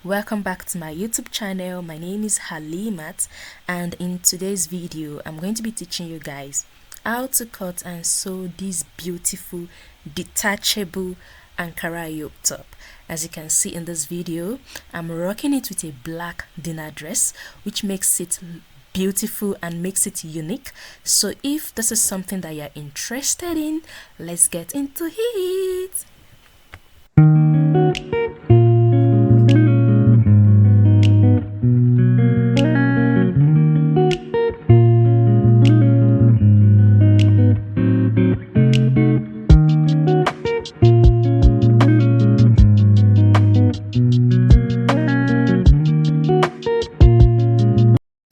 Welcome back to my YouTube channel. My name is Halimat, and in today's video I'm going to be teaching you guys how to cut and sew this beautiful detachable Ankara yoke top. As you can see in this video, I'm rocking it with a black dinner dress, which makes it beautiful and makes it unique. So if this is something that you're interested in, let's get into it.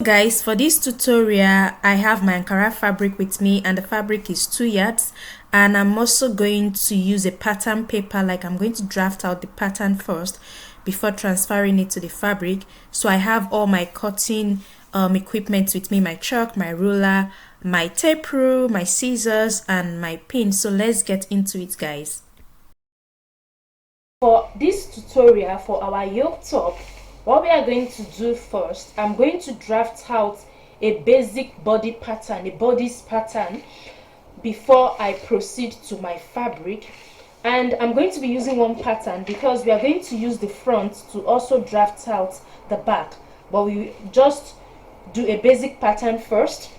Guys, for this tutorial I have my Ankara fabric with me, and the fabric is 2 yards, and I'm also going to use a pattern paper. Like, I'm going to draft out the pattern first before transferring it to the fabric. So I have all my cutting equipment with me: my chalk, my ruler, my tape rule, my scissors, and my pin. So let's get into it, guys. For this tutorial for our yoke top, what we are going to do first, I'm going to draft out a basic body pattern, a bodice pattern, before I proceed to my fabric. And I'm going to be using one pattern because we are going to use the front to also draft out the back, but we just do a basic pattern first.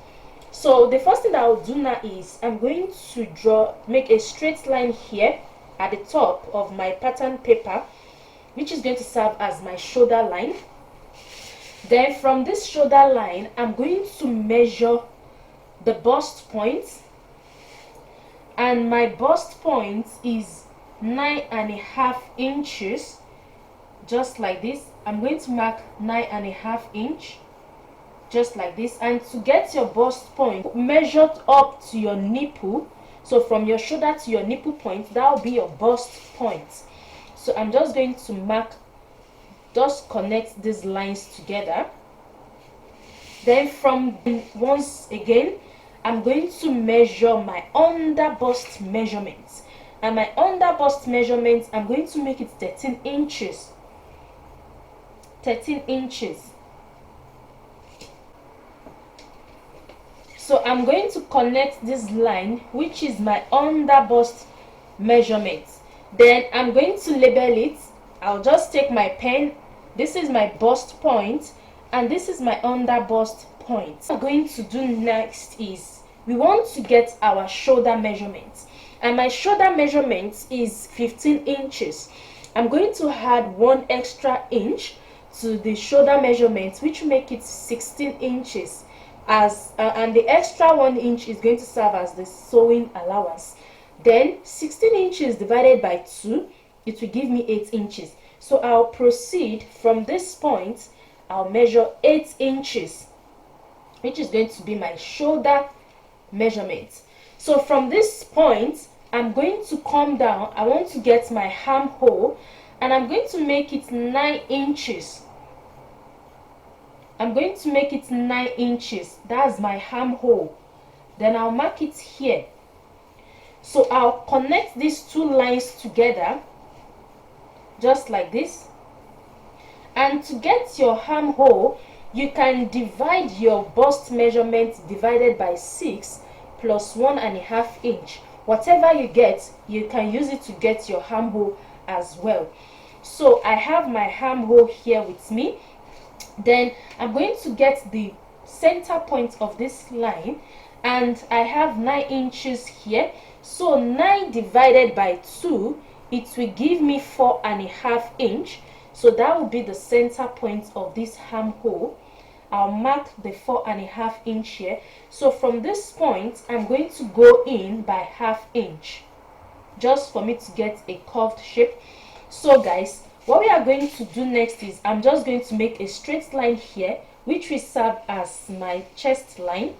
So the first thing that I'll do now is I'm going to make a straight line here at the top of my pattern paper, which is going to serve as my shoulder line. Then from this shoulder line, I'm going to measure the bust point, and my bust point is 9.5 inches, just like this. I'm going to mark 9.5 inch, just like this. And to get your bust point measured up to your nipple, so from your shoulder to your nipple point, that will be your bust point. So I'm just going to mark, just connect these lines together. Then from once again, I'm going to measure my under bust measurements, and my under bust measurements, I'm going to make it 13 inches. 13 inches. So I'm going to connect this line, which is my under bust measurement. Then I'm going to label it. I'll just take my pen. This is my bust point, and this is my under bust point. What we're going to do next is we want to get our shoulder measurement, and my shoulder measurement is 15 inches. I'm going to add 1 extra inch to the shoulder measurement, which make it 16 inches, and the extra 1 inch is going to serve as the sewing allowance. Then 16 inches divided by 2, it will give me 8 inches. So I'll proceed from this point. I'll measure 8 inches, which is going to be my shoulder measurement. So from this point, I'm going to come down. I want to get my armhole, and I'm going to make it 9 inches. I'm going to make it 9 inches. That's my armhole. Then I'll mark it here. So I'll connect these two lines together, just like this. And to get your armhole, you can divide your bust measurement divided by 6 plus 1.5 inch. Whatever you get, you can use it to get your armhole as well. So I have my armhole here with me. Then I'm going to get the center point of this line, and I have 9 inches here. So 9 divided by 2, it will give me 4.5 inch. So that will be the center point of this armhole. I'll mark the 4.5 inch here. So from this point, I'm going to go in by 1/2 inch, just for me to get a curved shape. So guys, what we are going to do next is I'm just going to make a straight line here, which will serve as my chest line.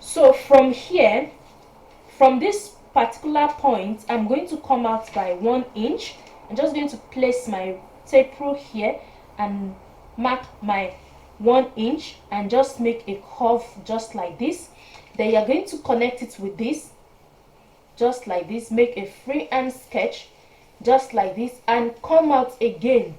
So from here, from this particular point, I'm going to come out by 1 inch. I'm just going to place my tape rule here and mark my 1 inch and just make a curve just like this. Then you're going to connect it with this, just like this. Make a freehand sketch just like this, and come out again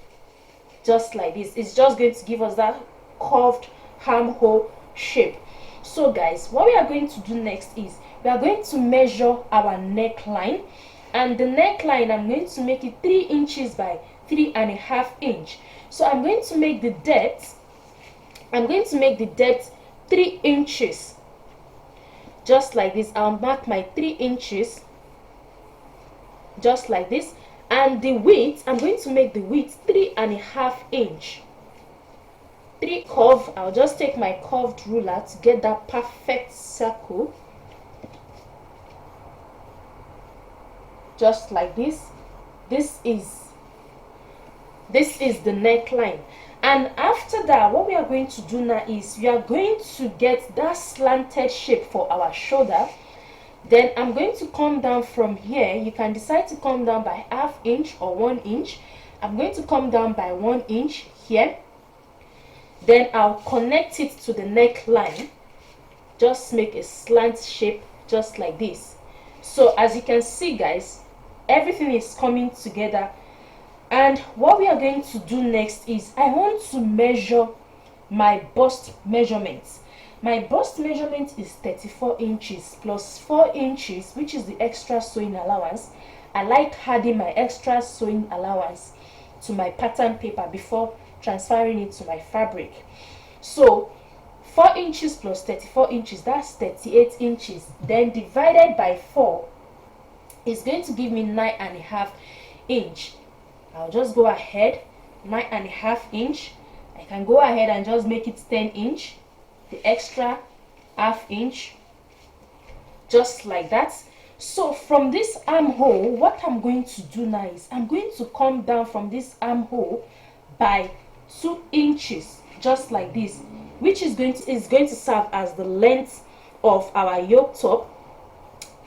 just like this. It's just going to give us that curved armhole shape. So guys, what we are going to do next is we are going to measure our neckline, and the neckline, I'm going to make it 3 inches by 3.5 inch. So I'm going to make the depth 3 inches, just like this. I'll mark my 3 inches just like this, and the width, I'm going to make the width 3.5 inch. 3 curve, I'll just take my curved ruler to get that perfect circle, just like this. This is the neckline. And after that, what we are going to do now is we are going to get that slanted shape for our shoulder. Then I'm going to come down from here. You can decide to come down by 1/2 inch or 1 inch. I'm going to come down by 1 inch here. Then I'll connect it to the neckline. Just make a slant shape just like this. So as you can see guys, everything is coming together. And what we are going to do next is I want to measure my bust measurements. My bust measurement is 34 inches plus 4 inches, which is the extra sewing allowance. I like adding my extra sewing allowance to my pattern paper before transferring it to my fabric. So 4 inches plus 34 inches, that's 38 inches. Then divided by 4 is going to give me 9.5 inch. I'll just go ahead, 9.5 inch. I can go ahead and just make it 10 inch, the extra 1/2 inch, just like that. So from this armhole, what I'm going to do now is I'm going to come down from this armhole by 2 inches, just like this, which is going to serve as the length of our yoke top.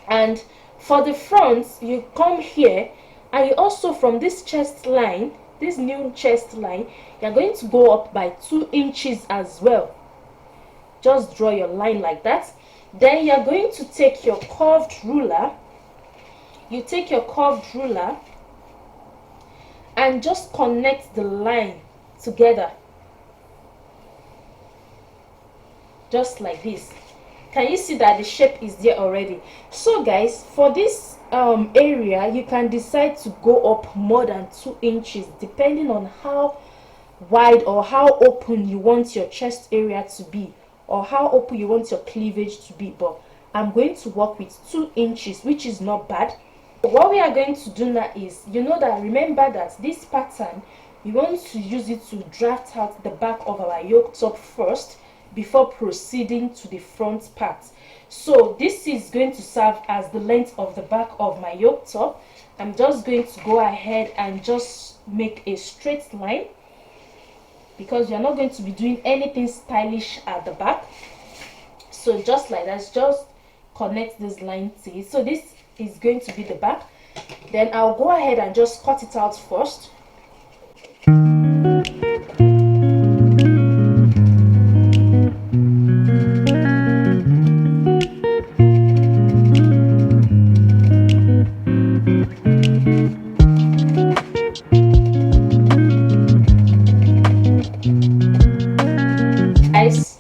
And for the front, you come here, and you also, from this chest line, this new chest line, you're going to go up by 2 inches as well. Just draw your line like that. Then you're going to take your curved ruler. You take your curved ruler and just connect the line together, just like this. Can you see that the shape is there already? So guys, for this area, you can decide to go up more than 2 inches depending on how wide or how open you want your chest area to be, or how open you want your cleavage to be. But I'm going to work with 2 inches, which is not bad. What we are going to do now is, remember that this pattern, we want to use it to draft out the back of our yoke top first before proceeding to the front part. So this is going to serve as the length of the back of my yoke top. I'm just going to go ahead and just make a straight line, because you're not going to be doing anything stylish at the back. So just like that, just connect this line to it. So this is going to be the back. Then I'll go ahead and just cut it out first.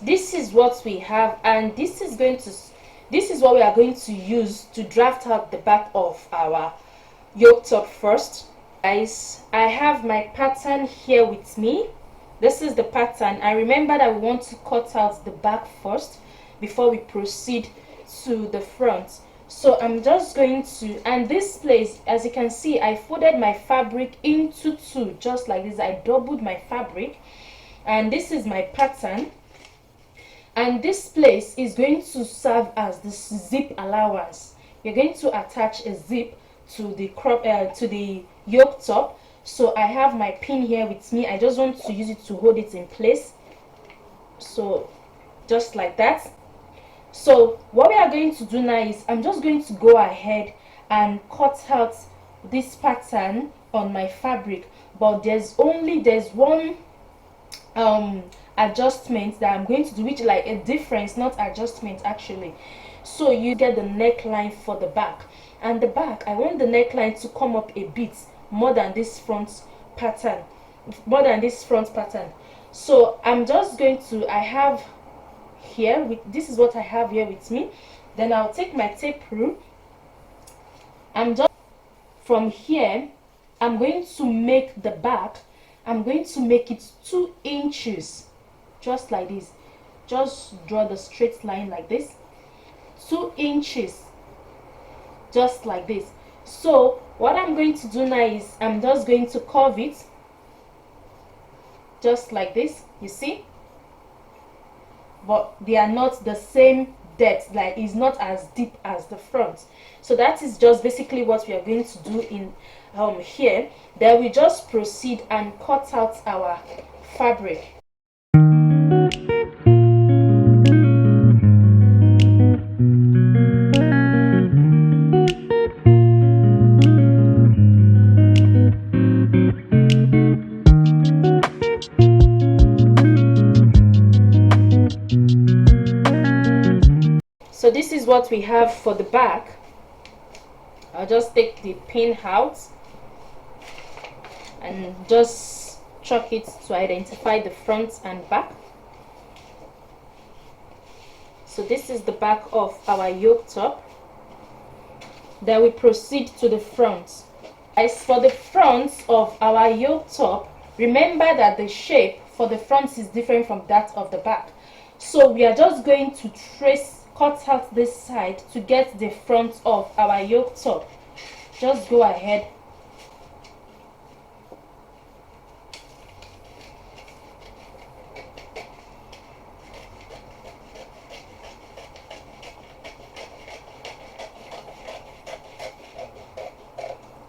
This is what we have, and this is what we are going to use to draft out the back of our yoke top first. Guys, I have my pattern here with me. This is the pattern. I remember that we want to cut out the back first before we proceed to the front. So I'm just going to, and this place, as you can see, I folded my fabric into 2, just like this. I doubled my fabric, and this is my pattern. And this place is going to serve as the zip allowance. You're going to attach a zip to the yoke top. So I have my pin here with me. I just want to use it to hold it in place. So just like that. So what we are going to do now is I'm just going to go ahead and cut out this pattern on my fabric. But there's one adjustment that I'm going to do, which like a difference, not adjustment actually. So you get the neckline for the back, and the back, I want the neckline to come up a bit more than this front pattern. more than this front pattern. So I'm just going to, I have here with, this is what I have here with me. Then I'll take my tape rule. I'm just from here, I'm going to make the back, I'm going to make it 2 inches, just like this. Just draw the straight line like this, 2 inches, just like this. So what I'm going to do now is I'm just going to curve it just like this, you see, but they are not the same depth, like it's not as deep as the front. So that is just basically what we are going to do in here. Then we just proceed and cut out our fabric. So this is what we have for the back. I'll just take the pin out and just chuck it to identify the front and back. So this is the back of our yoke top. Then we proceed to the front. As for the front of our yoke top, remember that the shape for the front is different from that of the back. So we are just going to cut out this side to get the front of our yoke top. Just go ahead .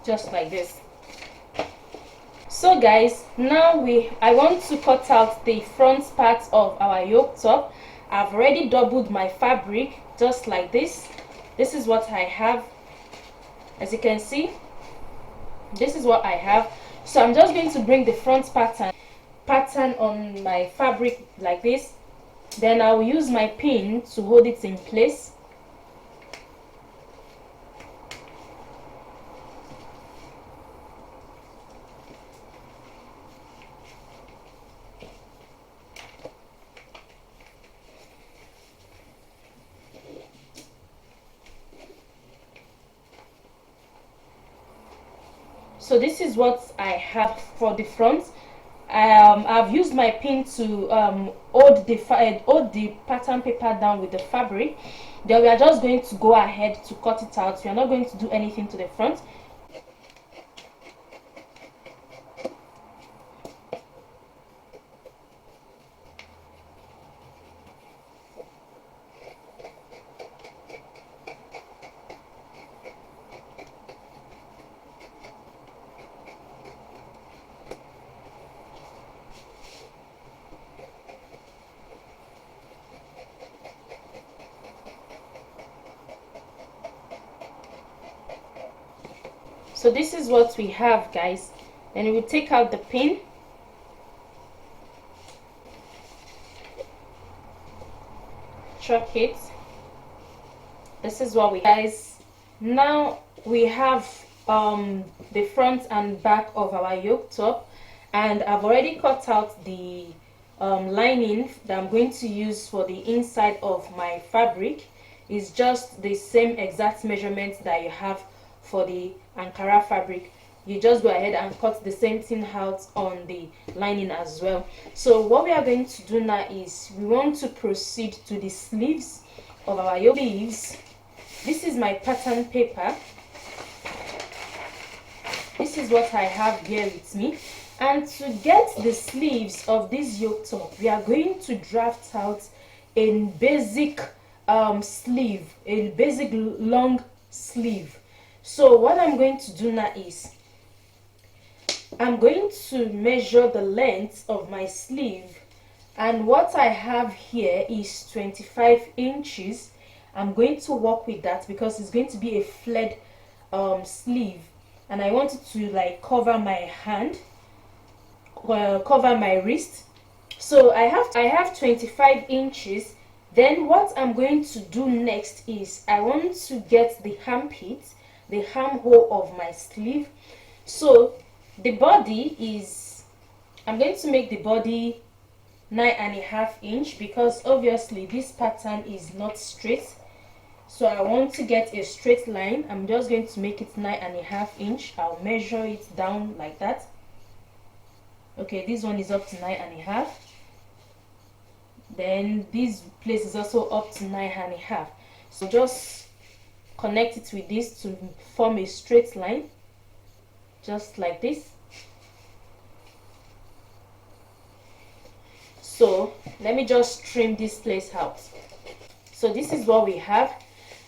Just like this. So guys, now I want to cut out the front part of our yoke top. I've already doubled my fabric just like this. This is what I have. As you can see, this is what I have. So I'm just going to bring the front pattern on my fabric like this. Then I'll use my pin to hold it in place. So this is what I have for the front. I've used my pin to hold the pattern paper down with the fabric. Then we are just going to go ahead to cut it out. We are not going to do anything to the front. So this is what we have, guys. Then we will take out the pin. Chuck it. This is what we, guys. Now we have the front and back of our yoke top, and I've already cut out the lining that I'm going to use for the inside of my fabric. It's just the same exact measurement that you have for the Ankara fabric. You just go ahead and cut the same thing out on the lining as well. So what we are going to do now is we want to proceed to the sleeves of our yoke. Sleeves. This is my pattern paper. This is what I have here with me. And to get the sleeves of this yoke top, we are going to draft out a basic sleeve, a basic long sleeve. So what I'm going to do now is I'm going to measure the length of my sleeve, and what I have here is 25 inches. I'm going to work with that because it's going to be a flared sleeve, and I want it to like cover my hand, cover my wrist. So I have 25 inches. Then what I'm going to do next is I want to get the armpit, the armhole of my sleeve. So the body is I'm going to make the body 9.5 inch because obviously this pattern is not straight, so I want to get a straight line. I'm just going to make it 9.5 inch. I'll measure it down like that. Okay, this one is up to 9.5. Then this place is also up to 9.5. So just connect it with this to form a straight line, just like this. So let me just trim this place out. So this is what we have.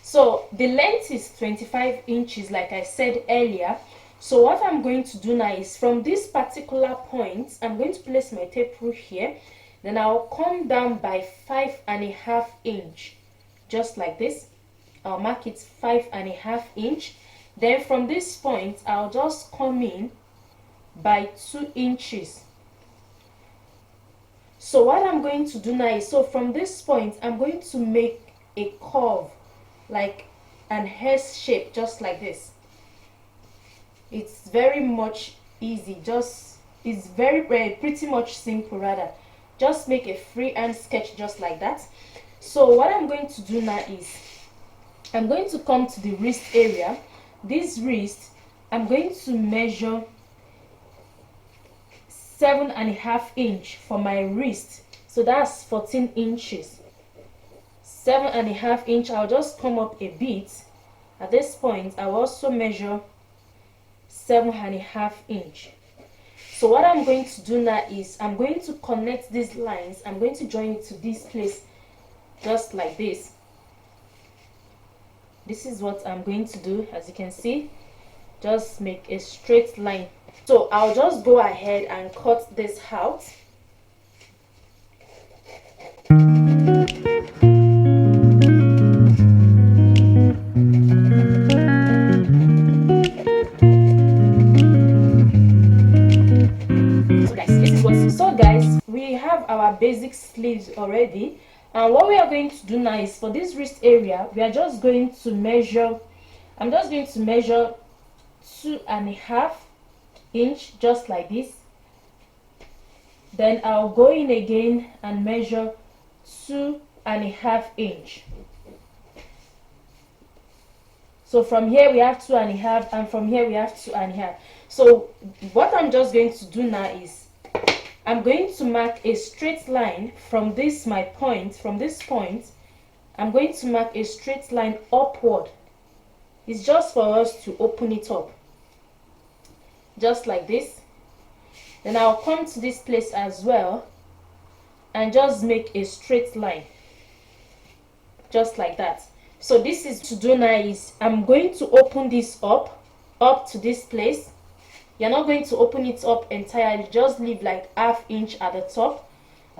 So the length is 25 inches like I said earlier. So what I'm going to do now is from this particular point, I'm going to place my tape rule here. Then I'll come down by 5.5 inch, just like this. I'll mark it 5.5 inch. Then from this point, I'll just come in by 2 inches. So what I'm going to do now is, so from this point, I'm going to make a curve, like an S shape, just like this. It's very much easy, it's pretty much simple rather. Just make a freehand sketch just like that. So what I'm going to do now is, I'm going to come to the wrist area. This wrist, I'm going to measure 7.5 inch for my wrist, so that's 14 inches. 7.5 inch. I'll just come up a bit. At this point, I'll also measure 7.5 inch. So what I'm going to do now is, I'm going to connect these lines. I'm going to join it to this place, just like this. This is what I'm going to do. As you can see, just make a straight line. So I'll just go ahead and cut this out. So guys, we have our basic sleeves already, and what we are going to do now is, for this wrist area, we are just going to measure, I'm just going to measure 2.5 inch, just like this. Then I'll go in again and measure 2.5 inch. So from here we have 2.5, and from here we have 2.5. So what I'm just going to do now is, I'm going to mark a straight line from this from this point. I'm going to mark a straight line upward. It's just for us to open it up, just like this. Then I'll come to this place as well and just make a straight line, just like that. So this is to do now is, I'm going to open this up to this place. You're not going to open it up entirely, just leave like 1/2 inch at the top.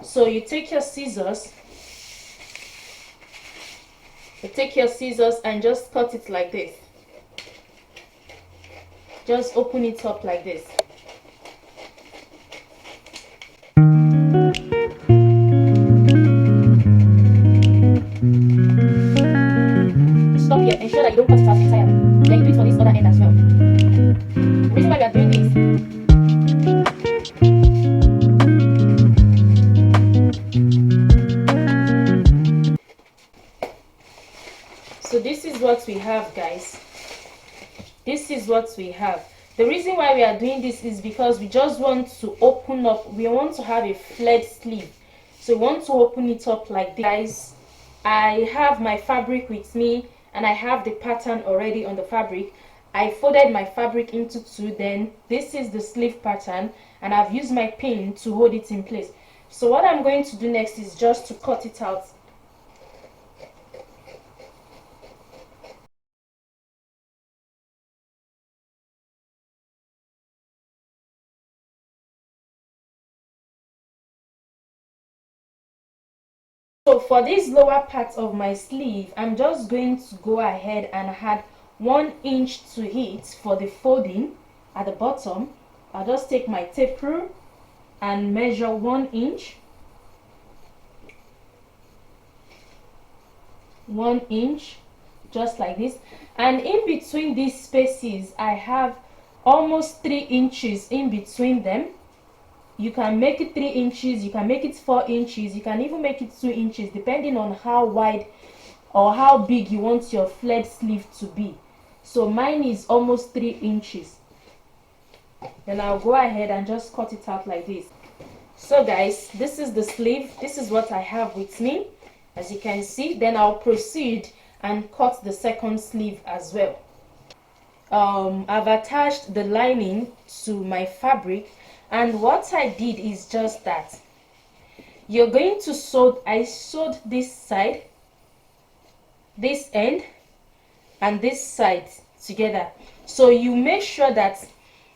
So you take your scissors, and just cut it like this. Just open it up like this. Stop here, ensure that you don't cut it out entirely. Then you do it for this other end as well. The reason why we are doing this, so this is what we have, guys. This is what we have. The reason why we are doing this is because we just want to open up, we want to have a flared sleeve. So we want to open it up like this. Guys, I have my fabric with me and I have the pattern already on the fabric. I folded my fabric into two. Then this is the sleeve pattern, and I've used my pin to hold it in place. So what I'm going to do next is just to cut it out. So for this lower part of my sleeve, I'm just going to go ahead and add 1 inch to it for the folding at the bottom. I'll just take my tape rule and measure 1 inch. 1 inch, just like this. And in between these spaces, I have almost 3 inches in between them. You can make it 3 inches, you can make it 4 inches, you can even make it 2 inches, depending on how wide or how big you want your flared sleeve to be. So mine is almost 3 inches. Then I'll go ahead and just cut it out like this. So guys, this is the sleeve. This is what I have with me, as you can see. Then I'll proceed and cut the second sleeve as well. I've attached the lining to my fabric, and what I did is just that. You're going to sew, I sewed this side, this end, and this side together. So you make sure that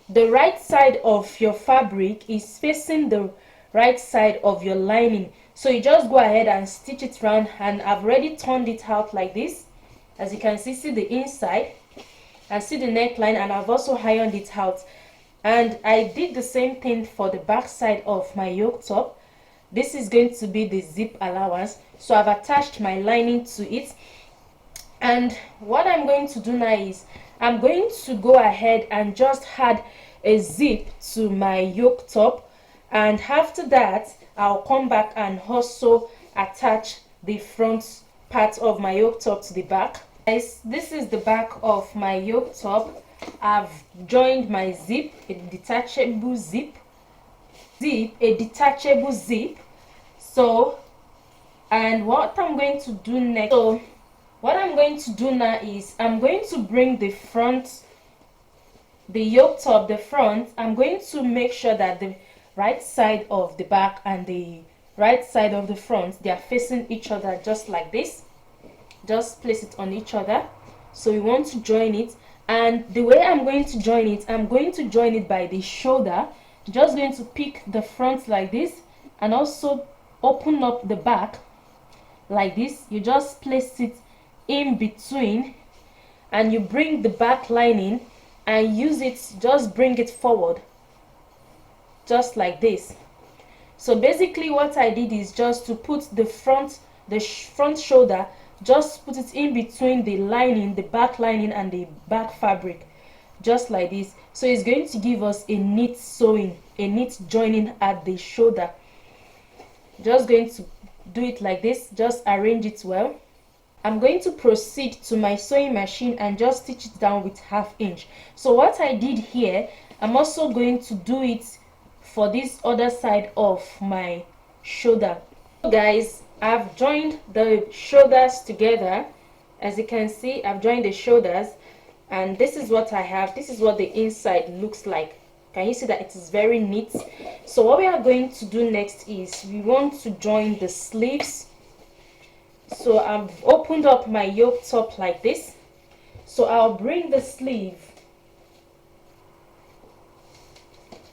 the right side of your fabric is facing the right side of your lining. So you just go ahead and stitch it round, and I've already turned it out like this. As you can see the inside and see the neckline, and I've also ironed it out. And I did the same thing for the back side of my yoke top. This is going to be the zip allowance, so I've attached my lining to it. And what I'm going to do now is I'm going to go ahead and just add a zip to my yoke top, and after that I'll come back and also attach the front part of my yoke top to the back. Guys, this is the back of my yoke top. I've joined my zip, a detachable zip. So, and what I'm going to do next, so what I'm going to do now is I'm going to bring the front, the yoke top, the front. I'm going to make sure that the right side of the back and the right side of the front, they are facing each other, just like this. Just place it on each other. So we want to join it, and the way I'm going to join it, I'm going to join it by the shoulder. Just going to pick the front like this, and also open up the back like this. You just place it in between, and you bring the back lining and use it, just bring it forward, just like this. So basically what I did is just to put the front shoulder, just put it in between the lining, the back lining and the back fabric, just like this. So it's going to give us a neat sewing, a neat joining at the shoulder. Just going to do it like this, just arrange it well. I'm going to proceed to my sewing machine and just stitch it down with 1/2 inch. So what I did here, I'm also going to do it for this other side of my shoulder. So guys, I've joined the shoulders together. As you can see, I've joined the shoulders, and this is what I have. This is what the inside looks like. Can you see that it is very neat? So what we are going to do next is we want to join the sleeves. So I've opened up my yoke top like this. So I'll bring the sleeve,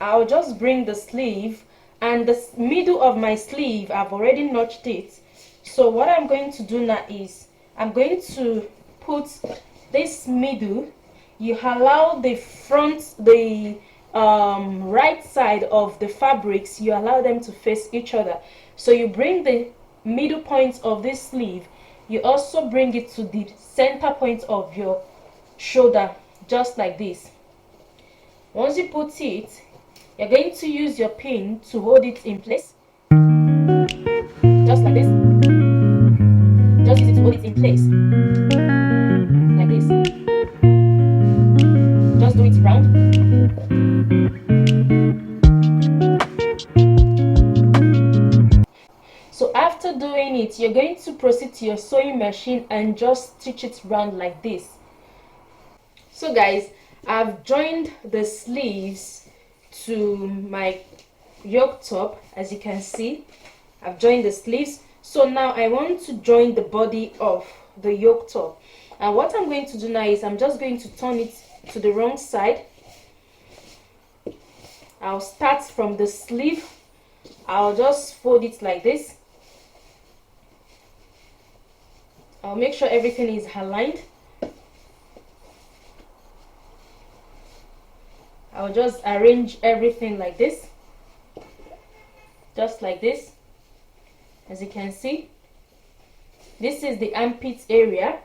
I'll just bring the sleeve, and the middle of my sleeve, I've already notched it. So what I'm going to do now is I'm going to put this middle. You allow the front, the right side of the fabrics, you allow them to face each other. So you bring the middle point of this sleeve, you also bring it to the center point of your shoulder, just like this. Once you put it, you're going to use your pin to hold it in place, just like this. Just use it to hold it in place, like this. Just do it round. So after doing it, you're going to proceed to your sewing machine and just stitch it round like this. So guys, I've joined the sleeves to my yoke top. As you can see, I've joined the sleeves. So now I want to join the body of the yoke top, and what I'm going to do now is I'm just going to turn it to the wrong side. I'll start from the sleeve. I'll just fold it like this. I'll make sure everything is aligned. I'll just arrange everything like this, just like this. As you can see, this is the armpit area.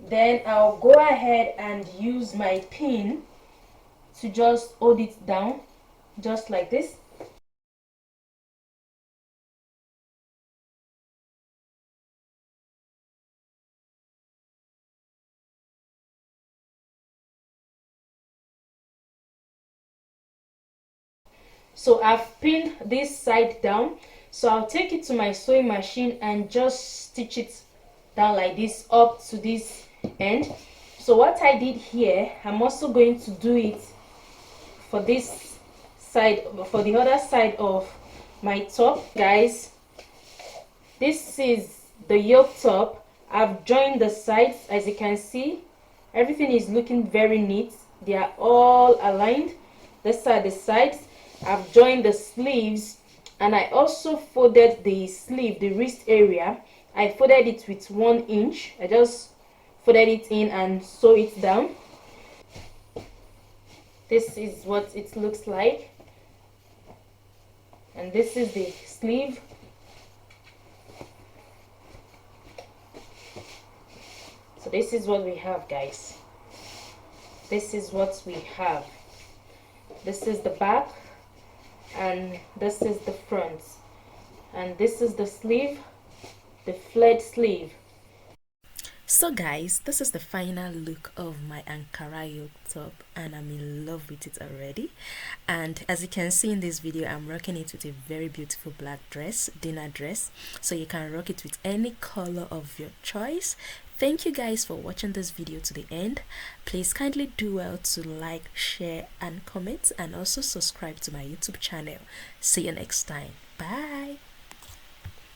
Then I'll go ahead and use my pin to just hold it down, just like this. So I've pinned this side down, so I'll take it to my sewing machine and just stitch it down like this up to this end. So what I did here, I'm also going to do it for this side, for the other side of my top. Guys, this is the yoke top. I've joined the sides. As you can see, everything is looking very neat. They are all aligned. These are the sides. I've joined the sleeves, and I also folded the sleeve, the wrist area. I folded it with 1 inch. I just folded it in and sew it down. This is what it looks like, and this is the sleeve. So this is what we have, guys. This is what we have. This is the back, and this is the front, and this is the sleeve, the flared sleeve. So guys, this is the final look of my Ankara yoke top, and I'm in love with it already. And as you can see in this video, I'm rocking it with a very beautiful black dress, dinner dress, so you can rock it with any color of your choice. Thank you guys for watching this video to the end. Please kindly do well to like, share and comment, and also subscribe to my YouTube channel. See you next time. Bye.